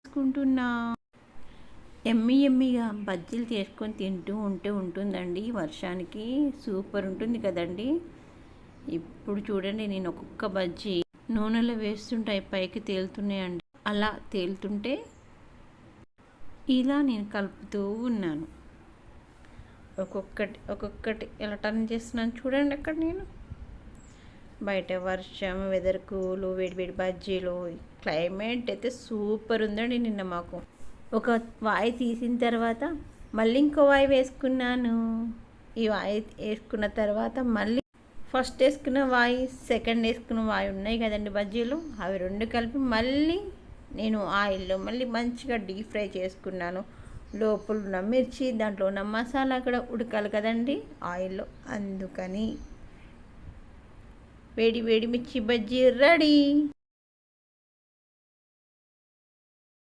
చేసుకుంటున్నా. ఎమ్మిగా బజ్జీలు చేసుకొని తింటూ ఉంటుందండి. వర్షానికి సూపర్ ఉంటుంది కదండి. ఇప్పుడు చూడండి, నేను ఒక్కొక్క బజ్జీ నూనెలో వేస్తుంటాయి, పైకి తేలుతున్నాయండి. అలా తేలుతుంటే ఇలా నేను కలుపుతూ ఉన్నాను. ఒక్కొక్కటి ఎలా టర్న్ చేస్తున్నాను చూడండి. అక్కడ నేను బయట వర్షం, వెదర్ కూలు, వేడివేడి బజ్జీలు, క్లైమేట్ అయితే సూపర్ ఉందండి. నిన్న మాకు ఒక వాయి తీసిన తర్వాత మళ్ళీ ఇంకో వాయి వేసుకున్నాను. ఈ వాయి వేసుకున్న తర్వాత మళ్ళీ ఫస్ట్ వేసుకున్న వాయి, సెకండ్ వేసుకున్న వాయి ఉన్నాయి కదండి బజ్జీలు, అవి రెండు కలిపి మళ్ళీ నేను ఆయిల్లో మళ్ళీ మంచిగా డీప్ ఫ్రై చేసుకున్నాను. లోపల ఉన్న మిర్చి, దాంట్లో ఉన్న మసాలా కూడా ఉడకాలి కదండి ఆయిల్లో, అందుకని వేడి వేడి మిర్చి బజ్జీ రెడీ.